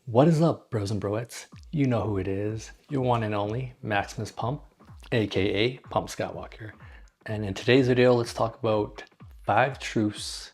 What is up, bros and broettes? You know who it is. Your one and only Maximus Pump, aka Pump Skywalker. And in today's video, let's talk about 5 truths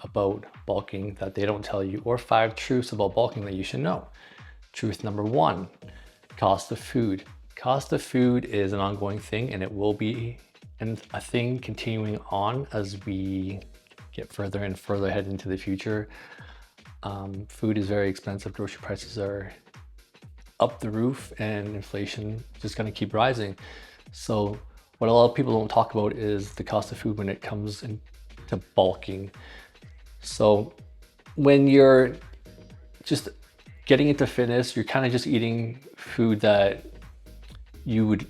about bulking that they don't tell you, or 5 truths about bulking that you should know. Truth number 1, cost of food. Cost of food is an ongoing thing, and it will be a thing continuing on as we get further and further ahead into the future. Food is very expensive. Grocery prices are up the roof, and inflation is just going to keep rising. So what a lot of people don't talk about is the cost of food when it comes into bulking. So when you're just getting into fitness, you're kind of just eating food that you would,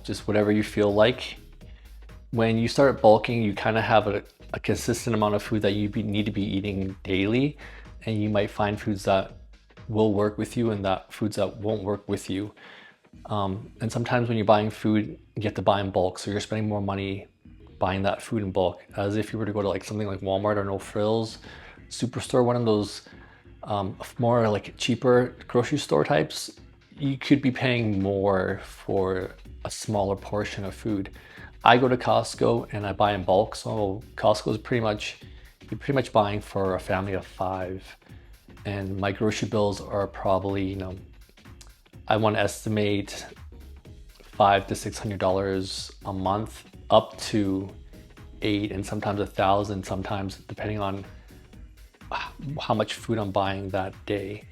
just whatever you feel like. When you start bulking, you kind of have a consistent amount of food that you need to be eating daily, and you might find foods that will work with you and that foods that won't work with you. And sometimes when you're buying food, you have to buy in bulk, so you're spending more money buying that food in bulk, as if you were to go to like something like Walmart or No Frills, Superstore, one of those more like cheaper grocery store types. You could be paying more for a smaller portion of food. I go to Costco and I buy in bulk, so Costco is you're pretty much buying for a family of 5, and my grocery bills are probably, I want to estimate $500 to $600 a month, up to 8 and sometimes 1,000, sometimes depending on how much food I'm buying that day.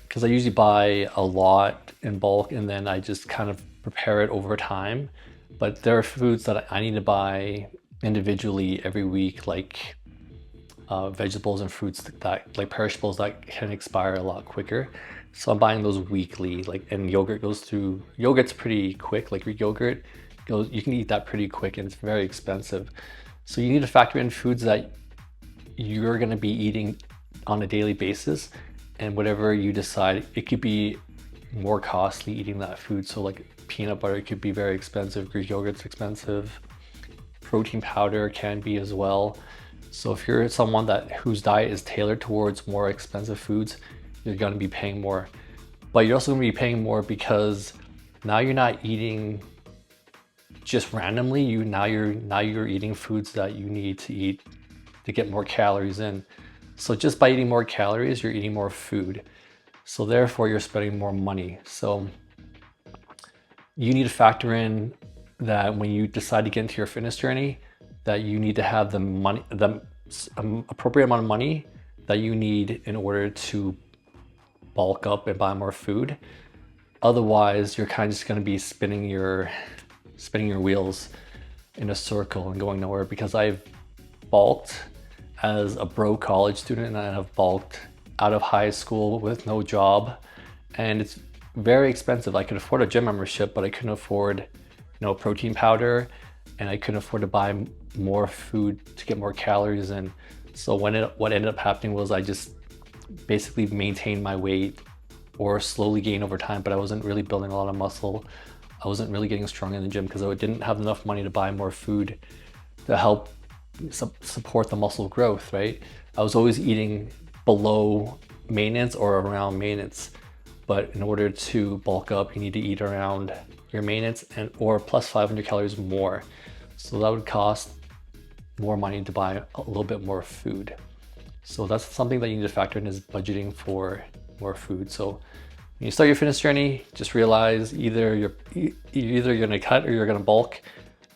Because I usually buy a lot in bulk and then I just kind of prepare it over time. But there are foods that I need to buy individually every week, like vegetables and fruits that like perishables that can expire a lot quicker. So I'm buying those weekly. And yogurt's pretty quick. Like Greek yogurt you can eat that pretty quick, and it's very expensive. So you need to factor in foods that you're going to be eating on a daily basis, and whatever you decide, it could be more costly eating that food. So like peanut butter could be very expensive, Greek yogurt's expensive, protein powder can be as well. So if you're someone whose diet is tailored towards more expensive foods, you're going to be paying more. But you're also going to be paying more because now you're not eating just randomly. Now you're eating foods that you need to eat to get more calories in. So just by eating more calories, you're eating more food. So therefore you're spending more money. So you need to factor in that when you decide to get into your fitness journey, that you need to have the appropriate amount of money that you need in order to bulk up and buy more food. Otherwise, you're kind of just going to be spinning your wheels in a circle and going nowhere. Because I've bulked as a broke college student, and I have bulked out of high school with no job, and it's very expensive. I could afford a gym membership, but I couldn't afford, protein powder, and I couldn't afford to buy more food to get more calories in. So what ended up happening was I just basically maintained my weight or slowly gained over time, but I wasn't really building a lot of muscle. I wasn't really getting strong in the gym because I didn't have enough money to buy more food to help support the muscle growth, right? I was always eating below maintenance or around maintenance. But in order to bulk up, you need to eat around your maintenance or plus 500 calories more. So that would cost more money to buy a little bit more food. So that's something that you need to factor in, is budgeting for more food. So when you start your fitness journey, just realize either you're going to cut or you're going to bulk,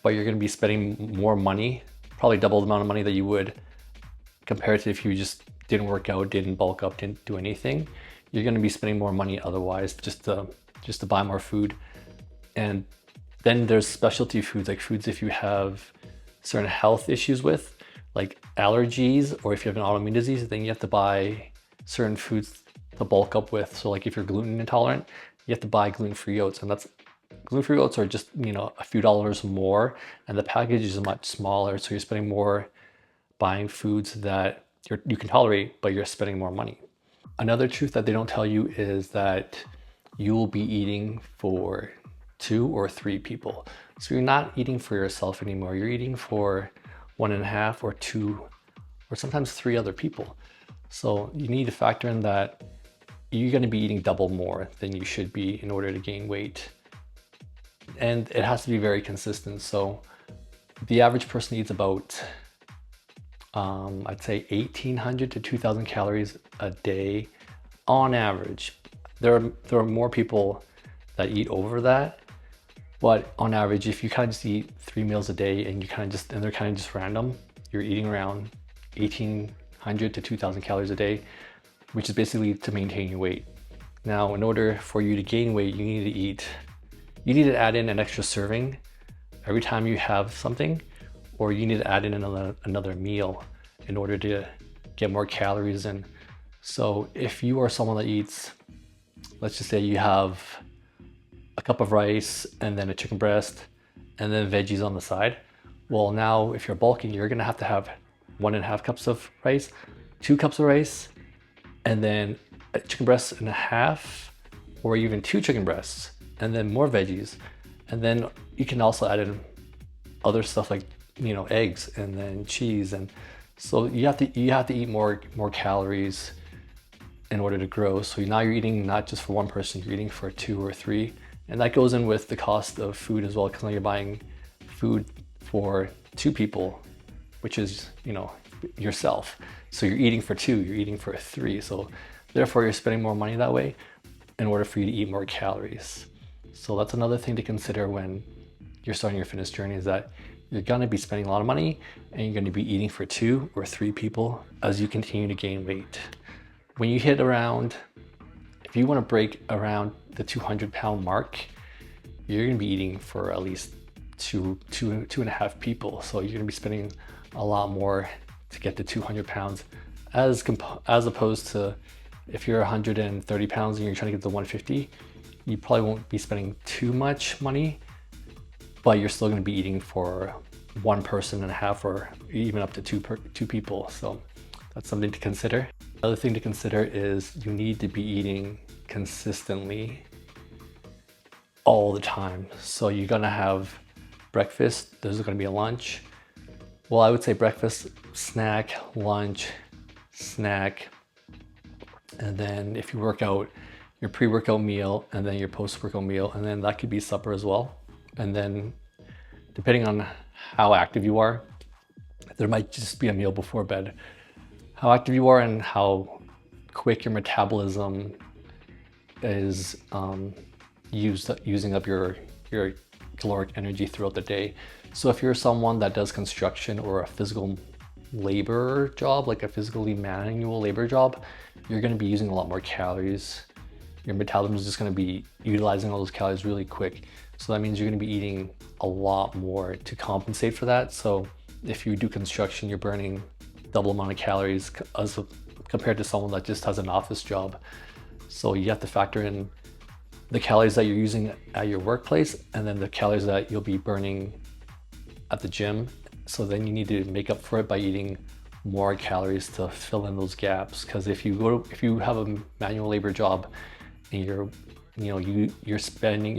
but you're going to be spending more money, probably double the amount of money that you would compared to if you just didn't work out, didn't bulk up, didn't do anything. You're going to be spending more money otherwise just to buy more food. And then there's specialty foods, like foods if you have certain health issues with, like allergies, or if you have an autoimmune disease, then you have to buy certain foods to bulk up with. So like if you're gluten intolerant, you have to buy gluten-free oats, and gluten-free oats are just, a few dollars more, and the package is much smaller. So you're spending more buying foods that you can tolerate, but you're spending more money. Another truth that they don't tell you is that you will be eating for 2 or 3 people. So you're not eating for yourself anymore. You're eating for 1.5 or 2 or sometimes 3 other people. So you need to factor in that you're going to be eating double more than you should be in order to gain weight. And it has to be very consistent. So the average person eats about, I'd say 1,800 to 2,000 calories a day on average. There are more people that eat over that, but on average, if you kind of just eat 3 meals a day and they're kind of just random, you're eating around 1,800 to 2,000 calories a day, which is basically to maintain your weight. Now, in order for you to gain weight, you need to add in an extra serving every time you have something, or you need to add in another meal in order to get more calories in. So if you are someone that eats, let's just say you have a cup of rice and then a chicken breast and then veggies on the side. Well, now if you're bulking, you're gonna have to have 1.5 cups of rice, 2 cups of rice, and then a chicken breast and a half, or even 2 chicken breasts, and then more veggies. And then you can also add in other stuff like, eggs and then cheese. And so you have to eat more calories in order to grow. So now you're eating not just for one person, you're eating for 2 or 3. And that goes in with the cost of food as well, because now you're buying food for 2 people, which is, yourself. So you're eating for 2, you're eating for 3. So therefore you're spending more money that way in order for you to eat more calories. So that's another thing to consider when you're starting your fitness journey, is that you're gonna be spending a lot of money and you're gonna be eating for 2 or 3 people as you continue to gain weight. When you hit around, if you wanna break around the 200-pound mark, you're gonna be eating for at least 2.5 people. So you're gonna be spending a lot more to get to 200 pounds as opposed to if you're 130 pounds and you're trying to get to 150, you probably won't be spending too much money, but you're still going to be eating for 1.5 person or even up to 2 people. So that's something to consider. Another thing to consider is you need to be eating consistently all the time. So you're going to have breakfast, there's going to be a lunch. Well, I would say breakfast, snack, lunch, snack, and then if you work out, your pre-workout meal, and then your post-workout meal, and then that could be supper as well. And then depending on how active you are, there might just be a meal before bed. How active you are and how quick your metabolism is using up your caloric energy throughout the day. So if you're someone that does construction or a physical labor job, like a physically manual labor job, you're going to be using a lot more calories. Your metabolism is just going to be utilizing all those calories really quick. So that means you're going to be eating a lot more to compensate for that. So if you do construction, you're burning double amount of calories compared to someone that just has an office job. So you have to factor in the calories that you're using at your workplace and then the calories that you'll be burning at the gym. So then you need to make up for it by eating more calories to fill in those gaps. Because if you have a manual labor job and you're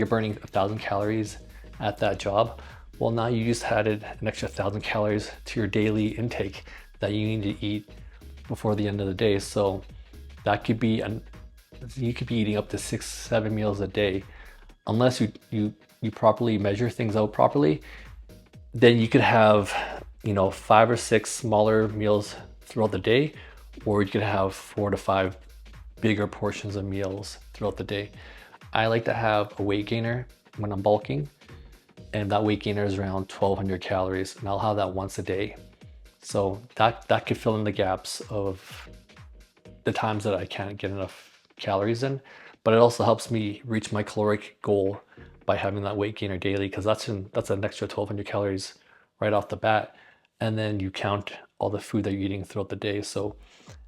burning 1,000 calories at that job, well, now you just added an extra 1,000 calories to your daily intake that you need to eat before the end of the day. So that could be you could be eating up to 6-7 meals a day, unless you properly measure things out properly. Then you could have 5 or 6 smaller meals throughout the day, or you could have 4 to 5 bigger portions of meals throughout the day. I like to have a weight gainer when I'm bulking, and that weight gainer is around 1,200 calories, and I'll have that once a day. So that could fill in the gaps of the times that I can't get enough calories in, but it also helps me reach my caloric goal by having that weight gainer daily, because that's an extra 1,200 calories right off the bat. And then you count all the food that you're eating throughout the day. So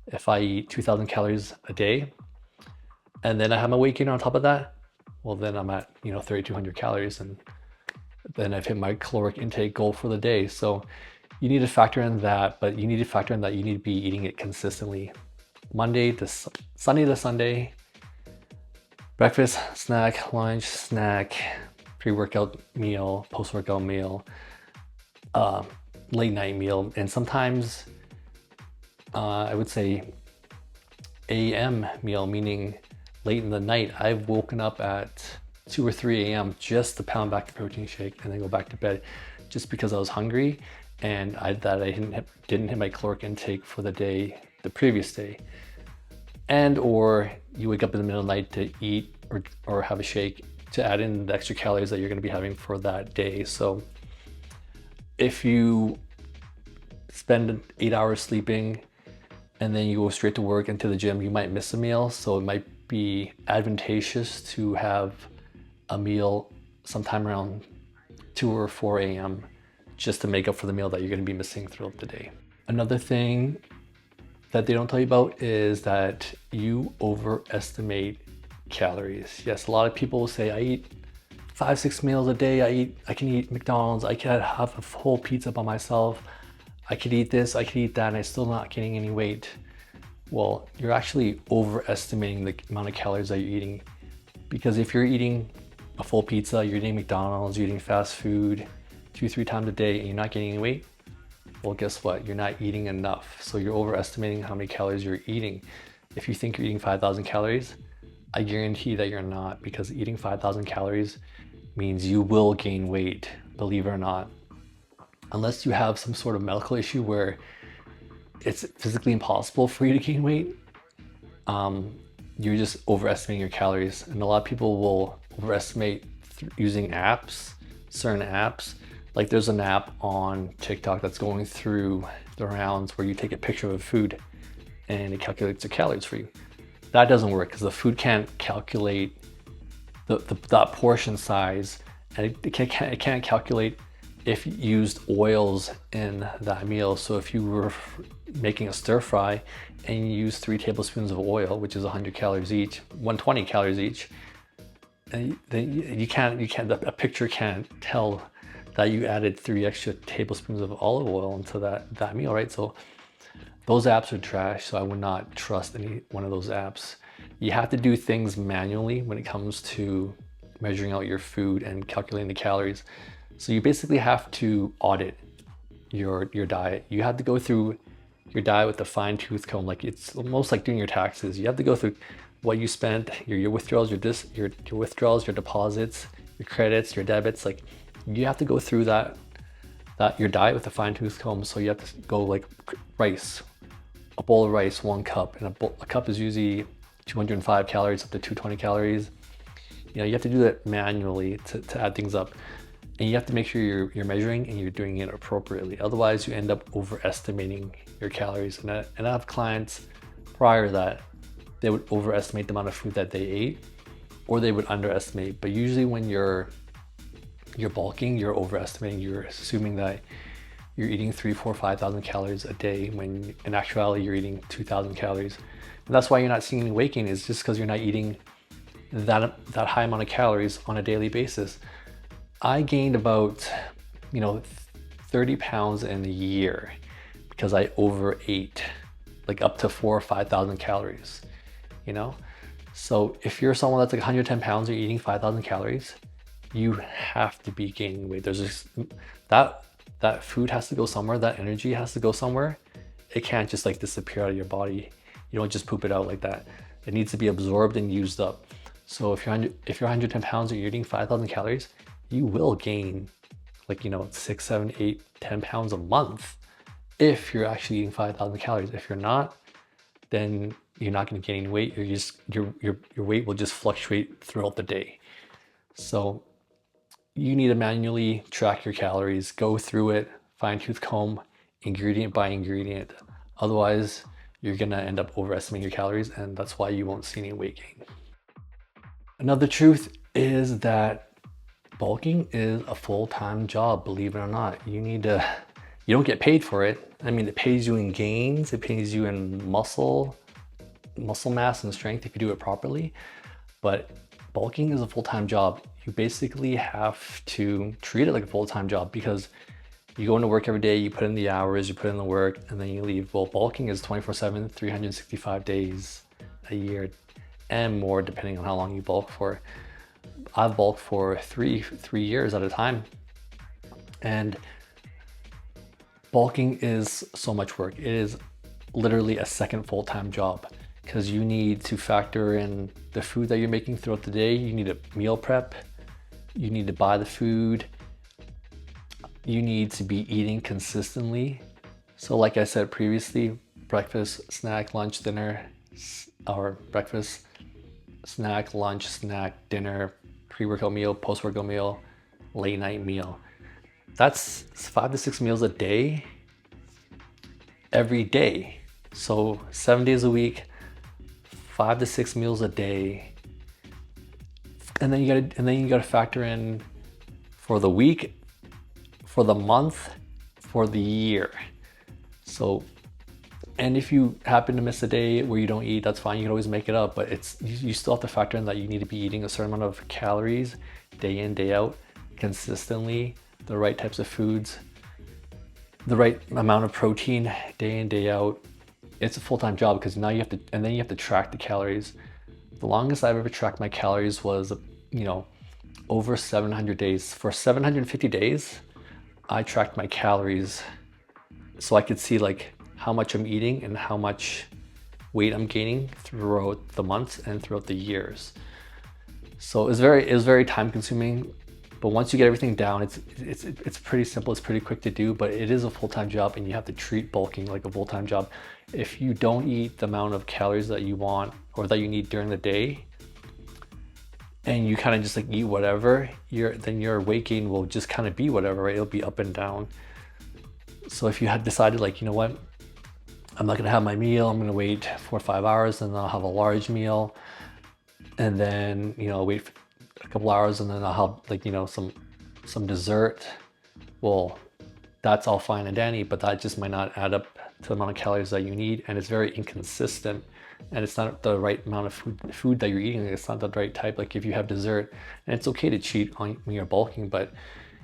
if I eat 2,000 calories a day and then I have my weight gainer on top of that, well, then I'm at 3,200 calories, and then I've hit my caloric intake goal for the day. So you need to factor in that, but you need to factor in that you need to be eating it consistently. Sunday to Sunday, breakfast, snack, lunch, snack, pre-workout meal, post-workout meal, late night meal, and sometimes I would say AM meal, meaning late in the night, I've woken up at 2 or 3 a.m. just to pound back the protein shake and then go back to bed just because I was hungry and I didn't hit my caloric intake for the day, the previous day. And or you wake up in the middle of the night to eat or have a shake to add in the extra calories that you're going to be having for that day. So if you spend 8 hours sleeping and then you go straight to work and to the gym, you might miss a meal. So it might be advantageous to have a meal sometime around 2 or 4 a.m. just to make up for the meal that you're going to be missing throughout the day. Another thing that they don't tell you about is that you overestimate calories. Yes, a lot of people will say, I eat 5-6 meals a day. I can eat McDonald's. I can have a whole pizza by myself. I could eat this, I could eat that, and I'm still not gaining any weight. Well, you're actually overestimating the amount of calories that you're eating. Because if you're eating a full pizza, you're eating McDonald's, you're eating fast food 2-3 times a day and you're not gaining any weight, well, guess what? You're not eating enough. So you're overestimating how many calories you're eating. If you think you're eating 5,000 calories, I guarantee that you're not, because eating 5,000 calories means you will gain weight, believe it or not. Unless you have some sort of medical issue where it's physically impossible for you to gain weight, you're just overestimating your calories. And a lot of people will overestimate using apps, certain apps. Like there's an app on TikTok that's going through the rounds where you take a picture of a food and it calculates the calories for you. That doesn't work because the food can't calculate that portion size, and it can't calculate if you used oils in that meal. So if you were making a stir fry and you use 3 tablespoons of oil, which is 100 calories each, 120 calories each, and then a picture can't tell that you added 3 extra tablespoons of olive oil into that meal, right? So those apps are trash. So I would not trust any one of those apps. You have to do things manually when it comes to measuring out your food and calculating the calories. So you basically have to audit your diet. You have to go through your diet with a fine-tooth comb. Like it's almost like doing your taxes. You have to go through what you spent, your withdrawals, your withdrawals, your deposits, your credits, your debits. Like you have to go through that your diet with a fine-tooth comb. So you have to go like rice, a bowl of rice, 1 cup, and a cup is usually 205 calories up to 220 calories. You know, you have to do that manually to add things up. And you have to make sure you're measuring and you're doing it appropriately. Otherwise, you end up overestimating your calories. And I have clients prior that they would overestimate the amount of food that they ate, or they would underestimate. But usually when you're bulking, you're overestimating. You're assuming that you're eating 3, 4, 5,000 calories a day when in actuality you're eating 2,000 calories. And that's why you're not seeing any weight gain, is just because you're not eating that high amount of calories on a daily basis. I gained about 30 pounds in a year because I overate, like up to 4,000 or 5,000 calories, So if you're someone that's like 110 pounds and you're eating 5,000 calories, you have to be gaining weight. There's just that food has to go somewhere, that energy has to go somewhere. It can't just like disappear out of your body. You don't just poop it out like that. It needs to be absorbed and used up. So if you're 110 pounds and you're eating 5,000 calories, you will gain 6, 7, 8, 10 pounds a month if you're actually eating 5,000 calories. If you're not, then you're not going to gain any weight. Your weight will just fluctuate throughout the day. So you need to manually track your calories, go through it, fine-tooth comb, ingredient by ingredient. Otherwise, you're going to end up overestimating your calories, and that's why you won't see any weight gain. Another truth is that bulking is a full-time job, believe it or not. You don't get paid for it. I mean, it pays you in gains, it pays you in muscle mass and strength if you do it properly. But bulking is a full-time job. You basically have to treat it like a full-time job because you go into work every day, you put in the hours, you put in the work, and then you leave. Well, bulking is 24/7, 365 days a year and more, depending on how long you bulk for. I've bulked for three years at a time, and bulking is so much work. It is literally a second full-time job. because you need to factor in the food that you're making throughout the day. You need a meal prep. You need to buy the food. You need to be eating consistently. So like I said previously, breakfast, snack, lunch, dinner, or breakfast, snack, lunch, snack, dinner, pre-workout meal, post-workout meal, late night meal. That's 5 to 6 meals a day, every day. So 7 days a week, 5 to 6 meals a day. And then you gotta factor in for the week, for the month, for the year. So, and if you happen to miss a day where you don't eat, that's fine. You can always make it up, but you still have to factor in that you need to be eating a certain amount of calories day in, day out, consistently, the right types of foods, the right amount of protein day in, day out. It's a full-time job because now you have to, and then you have to track the calories. The longest I've ever tracked my calories was, over 700 days. For 750 days, I tracked my calories so I could see like how much I'm eating and how much weight I'm gaining throughout the months and throughout the years. So it was very time consuming, but once you get everything down, it's pretty simple. It's pretty quick to do, but it is a full-time job and you have to treat bulking like a full-time job. If you don't eat the amount of calories that you want or that you need during the day, and you kind of just like eat whatever, then your weight gain will just kind of be whatever, right? It'll be up and down. So if you had decided like, you know what, I'm not gonna have my meal, I'm gonna wait 4 or 5 hours and then I'll have a large meal, and then wait a couple hours and then I'll have like some dessert. Well, that's all fine and dandy, but that just might not add up to the amount of calories that you need, and it's very inconsistent, and it's not the right amount of food that you're eating. It's not the right type. Like if you have dessert, and it's okay to cheat when you're bulking, but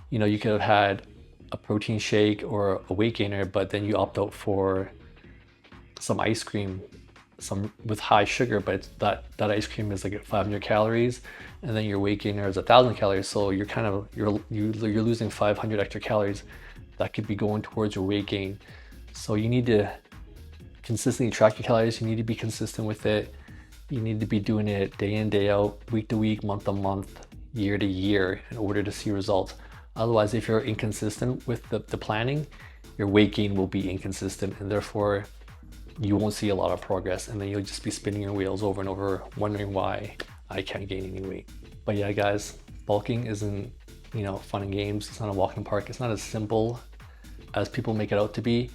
you could have had a protein shake or a weight gainer, but then you opt out for some ice cream, some with high sugar, but that ice cream is like 500 calories, and then your weight gainer is 1,000 calories. So you're losing 500 extra calories that could be going towards your weight gain. So you need to consistently track your calories. You need to be consistent with it. You need to be doing it day in, day out, week to week, month to month, year to year in order to see results. Otherwise, if you're inconsistent with the planning, your weight gain will be inconsistent, and therefore you won't see a lot of progress, and then you'll just be spinning your wheels over and over, wondering why I can't gain any weight. But yeah, guys, bulking isn't fun and games. It's not a walk in the park. It's not as simple as people make it out to be.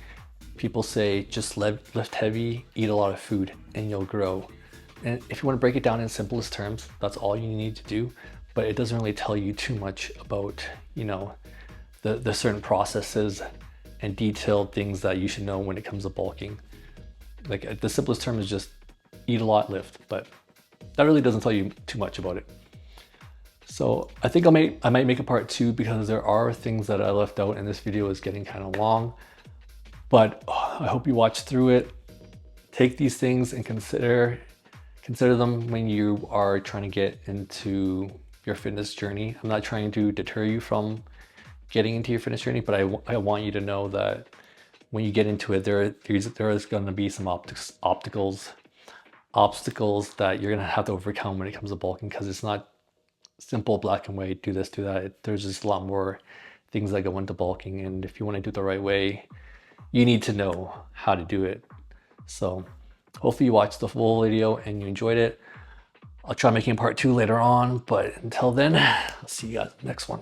People say just lift heavy, eat a lot of food, and you'll grow. And if you want to break it down in simplest terms, that's all you need to do. But it doesn't really tell you too much about the certain processes and detailed things that you should know when it comes to bulking. Like the simplest term is just eat a lot, lift, but that really doesn't tell you too much about it. So I think I might make a part 2 because there are things that I left out, and this video is getting kind of long. But I hope you watch through it. Take these things and consider them when you are trying to get into your fitness journey. I'm not trying to deter you from getting into your fitness journey, but I want you to know that when you get into it, there is going to be some obstacles that you're going to have to overcome when it comes to bulking, because it's not simple black and white, do this, do that. There's just a lot more things that go into bulking, and if you want to do it the right way, you need to know how to do it. So hopefully you watched the full video and you enjoyed it. I'll try making part 2 later on, but until then, I'll see you guys next one.